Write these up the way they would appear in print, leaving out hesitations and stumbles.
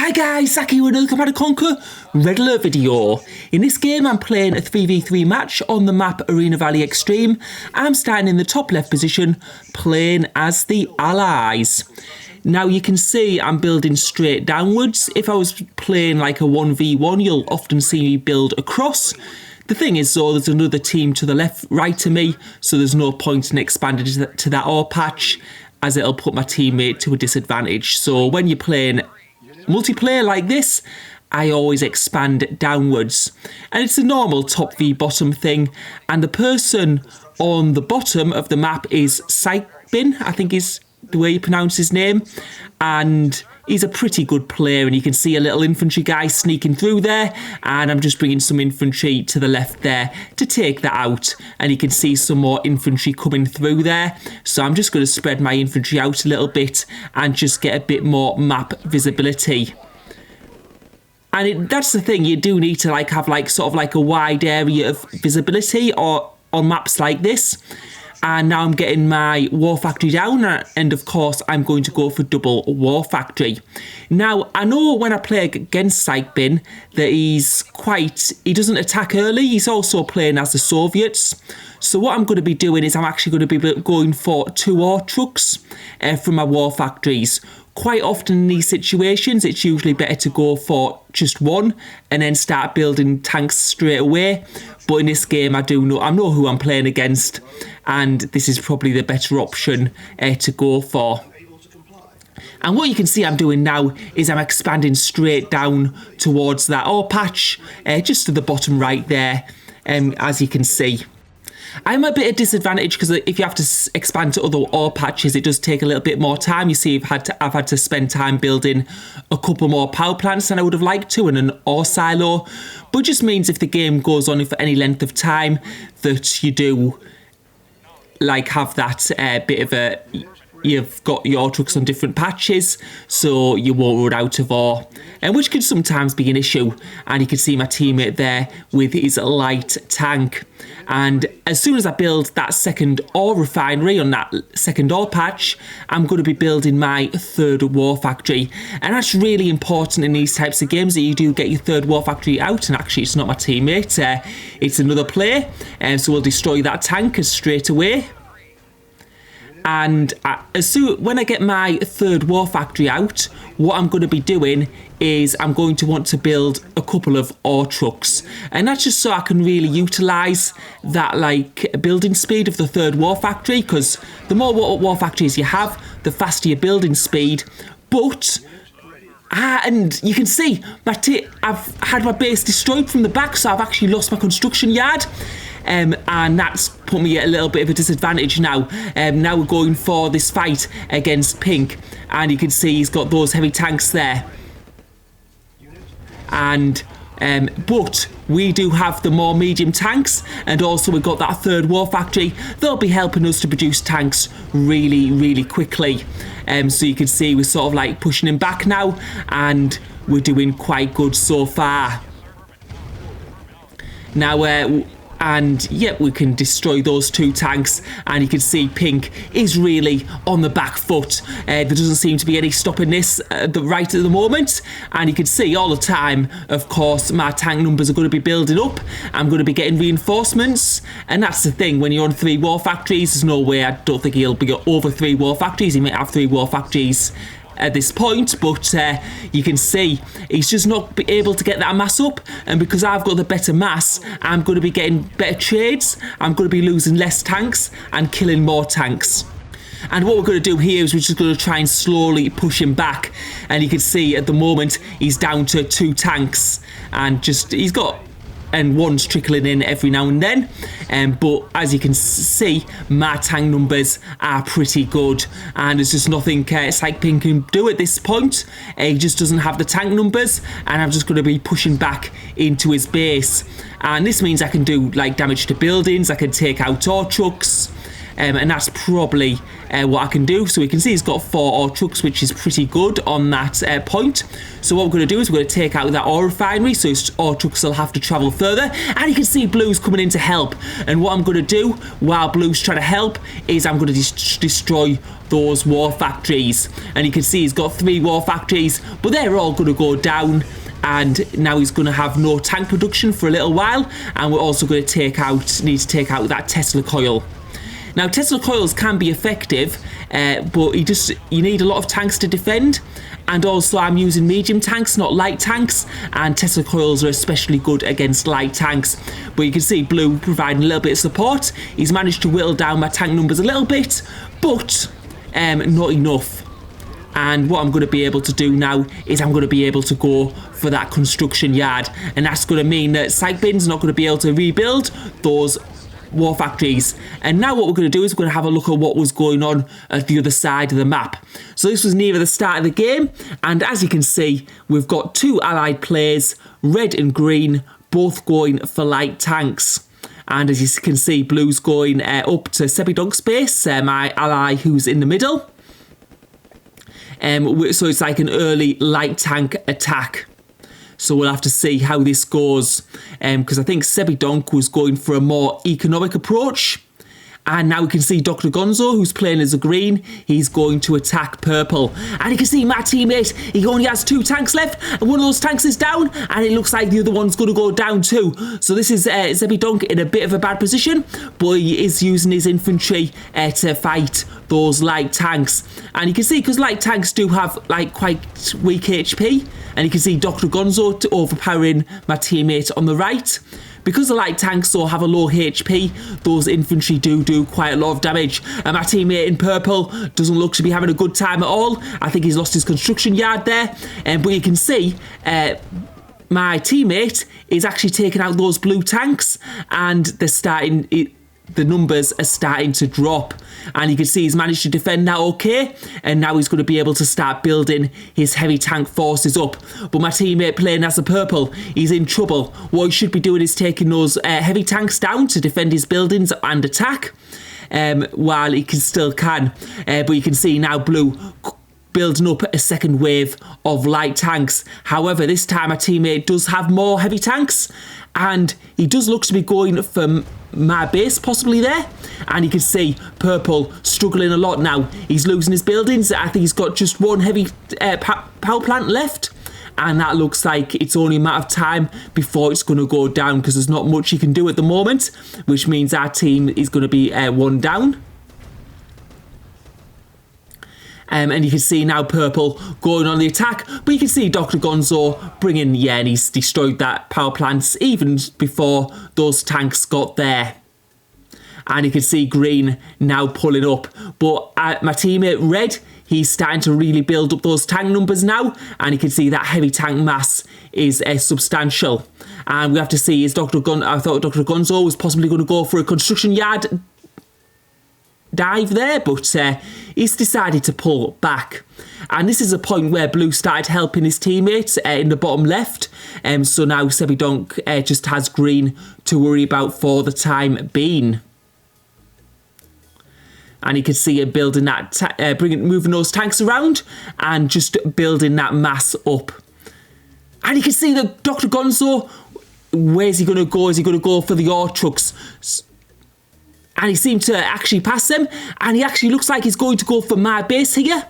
Hi guys, Zach here with another Command & Conquer Red Alert video. In this game I'm playing a 3v3 match on the map Arena Valley Extreme. I'm starting in the top left position, playing as the Allies. Now you can see I'm building straight downwards. If I was playing like a 1v1, you'll often see me build across. The thing is though, there's another team to the left, right of me, so there's no point in expanding to that ore patch, as it'll put my teammate to a disadvantage. So when you're playing multiplayer like this, I always expand downwards. And it's a normal top v bottom thing. And the person on the bottom of the map is Bin, I think is the way you pronounce his name. And he's a pretty good player, and you can see a little infantry guy sneaking through there, and I'm just bringing some infantry to the left there to take that out, and you can see some more infantry coming through there. So I'm just going to spread my infantry out a little bit and just get a bit more map visibility. And that's the thing, you do need to have sort of a wide area of visibility or on maps like this. And now I'm getting my War Factory down, and of course I'm going to go for double War Factory. Now, I know when I play against Bin that he doesn't attack early, he's also playing as the Soviets. So what I'm going to be doing is I'm actually going to be going for 2 ore trucks from my War Factories. Quite often in these situations, it's usually better to go for just 1 and then start building tanks straight away. But in this game, I know who I'm playing against, and this is probably the better option to go for. And what you can see I'm doing now is I'm expanding straight down towards that ore patch, just to the bottom right there, as you can see. I'm a bit at a disadvantage because if you have to expand to other ore patches, it does take a little bit more time. You see, I've had to spend time building a couple more power plants than I would have liked to, and an ore silo. But it just means if the game goes on for any length of time, that you do have that bit of a... You've got your trucks on different patches, so you won't run out of ore, and which can sometimes be an issue. And you can see my teammate there with his light tank. And as soon as I build that second ore refinery on that second ore patch, I'm going to be building my 3rd war factory. And that's really important in these types of games, that you do get your 3rd war factory out. And actually, it's not my teammate, it's another player. So we'll destroy that tank straight away. And when I get my 3rd war factory out, what I'm going to be doing is I'm going to want to build a couple of ore trucks. And that's just so I can really utilise that building speed of the 3rd war factory, because the more war factories you have, the faster your building speed. But... and you can see, I've had my base destroyed from the back, so I've actually lost my construction yard. And that's put me at a little bit of a disadvantage now. Now we're going for this fight against Pink, and you can see he's got those heavy tanks there. And but we do have the more medium tanks, and also we've got that 3rd war factory. They'll be helping us to produce tanks really, really quickly. So you can see we're sort of pushing him back now, and we're doing quite good so far. Now, and yep, we can destroy those 2 tanks, and you can see Pink is really on the back foot. There doesn't seem to be any stopping this right at the moment, and you can see all the time, of course, my tank numbers are going to be building up. I'm going to be getting reinforcements, and that's the thing, when you're on 3 war factories, there's no way, I don't think he'll be over 3 war factories. He might have 3 war factories at this point, but you can see he's just not able to get that mass up, and because I've got the better mass, I'm going to be getting better trades. I'm going to be losing less tanks and killing more tanks. And what we're going to do here is we're just going to try and slowly push him back, and you can see at the moment he's down to 2 tanks, and he's got one's trickling in every now and then, but as you can see, my tank numbers are pretty good, and there's just nothing Pink can do at this point. He just doesn't have the tank numbers, and I'm just going to be pushing back into his base, and this means I can do damage to buildings, I can take out ore trucks, and that's probably what I can do. So we can see he's got 4 ore trucks, which is pretty good on that point. So what we're going to do is we're going to take out that ore refinery, so his ore trucks will have to travel further. And you can see Blue's coming in to help. And what I'm going to do while Blue's trying to help is I'm going to destroy those war factories. And you can see he's got 3 war factories, but they're all going to go down. And now he's going to have no tank production for a little while. And we're also going to need to take out that Tesla coil. Now, Tesla coils can be effective, but you need a lot of tanks to defend. And also, I'm using medium tanks, not light tanks. And Tesla coils are especially good against light tanks. But you can see Blue providing a little bit of support. He's managed to whittle down my tank numbers a little bit, but not enough. And what I'm going to be able to do now is I'm going to be able to go for that construction yard. And that's going to mean that Psych-Bin's not going to be able to rebuild those war factories. And now what we're going to do is we're going to have a look at what was going on at the other side of the map. So this was near the start of the game. And as you can see, we've got 2 allied players, red and green, both going for light tanks. And as you can see, Blue's going up to Sebidonk's base, my ally who's in the middle. So it's like an early light tank attack. So we'll have to see how this goes. Because I think Sebidonk was going for a more economic approach. And now we can see Dr. Gonzo, who's playing as a green. He's going to attack purple. And you can see my teammate, he only has 2 tanks left. And one of those tanks is down. And it looks like the other one's going to go down too. So this is Sebidonk in a bit of a bad position. But he is using his infantry to fight those light tanks. And you can see, because light tanks do have like quite weak HP. And you can see Dr. Gonzo overpowering my teammate on the right. Because the light tanks all have a low HP, those infantry do quite a lot of damage. And my teammate in purple doesn't look to be having a good time at all. I think he's lost his construction yard there. But you can see my teammate is actually taking out those blue tanks, and the numbers are starting to drop. And you can see he's managed to defend that okay, and now he's going to be able to start building his heavy tank forces up. But my teammate playing as a purple, he's in trouble. What he should be doing is taking those heavy tanks down to defend his buildings and attack, while he still can. But you can see now Blue building up a second wave of light tanks. However, this time our teammate does have more heavy tanks, and he does look to be going for my base possibly there. And you can see purple struggling a lot now. He's losing his buildings. I think he's got just 1 heavy power plant left, and that looks like it's only a matter of time before it's going to go down, because there's not much he can do at the moment, which means our team is going to be 1 down. And you can see now purple going on the attack, but you can see Dr. Gonzo bringing, and he's destroyed that power plant even before those tanks got there. And you can see green now pulling up, but my teammate red, he's starting to really build up those tank numbers now, and you can see that heavy tank mass is substantial. And we have to see, I thought Dr. Gonzo was possibly going to go for a construction yard dive there, but he's decided to pull back. And this is a point where Blue started helping his teammates in the bottom left, so now Sebidonk just has green to worry about for the time being. And you can see him building that, moving those tanks around and just building that mass up. And you can see that Dr. Gonzo, where's he going to go? Is he going to go for the ore trucks? And he seemed to actually pass them. And he actually looks like he's going to go for my base here.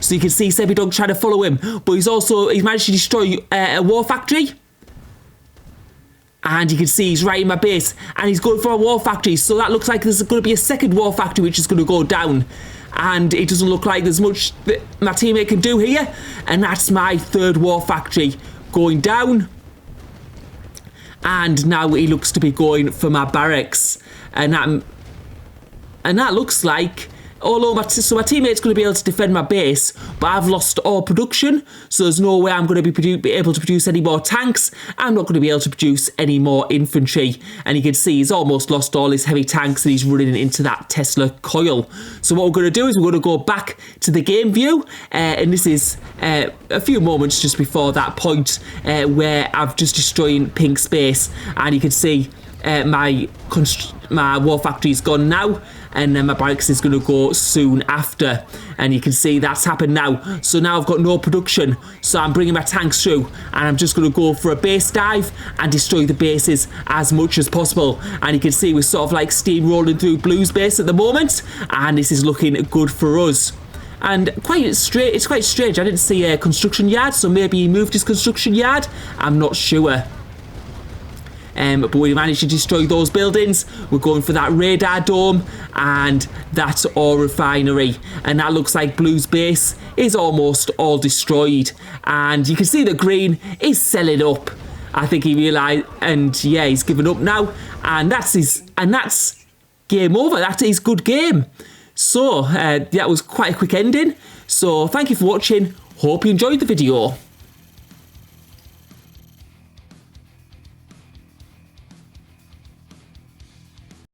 So you can see Sebidonk trying to follow him. But he's managed to destroy a war factory. And you can see he's right in my base. And he's going for a war factory. So that looks like there's going to be a second war factory which is going to go down. And it doesn't look like there's much that my teammate can do here. And that's my 3rd war factory going down. And now he looks to be going for my barracks. And that looks like, although my teammate's going to be able to defend my base, but I've lost all production, so there's no way I'm going to be able to produce any more tanks. I'm not going to be able to produce any more infantry. And you can see he's almost lost all his heavy tanks, and he's running into that Tesla coil. So what we're going to do is we're going to go back to the game view, and this is a few moments just before that point where I've just destroyed pink space, and you can see my war factory's gone now, and then my barracks is going to go soon after. And you can see that's happened now. So now I've got no production, so I'm bringing my tanks through, and I'm just going to go for a base dive and destroy the bases as much as possible. And you can see we're sort of like steamrolling through Blue's base at the moment, and this is looking good for us. And it's quite strange. I didn't see a construction yard, so maybe he moved his construction yard. I'm not sure. But we managed to destroy those buildings. We're going for that radar dome and that ore refinery. And that looks like Blue's base is almost all destroyed. And you can see that Green is selling up. I think he realised, and yeah, he's given up now. And that's game over. That's his good game. So that was quite a quick ending. So thank you for watching. Hope you enjoyed the video.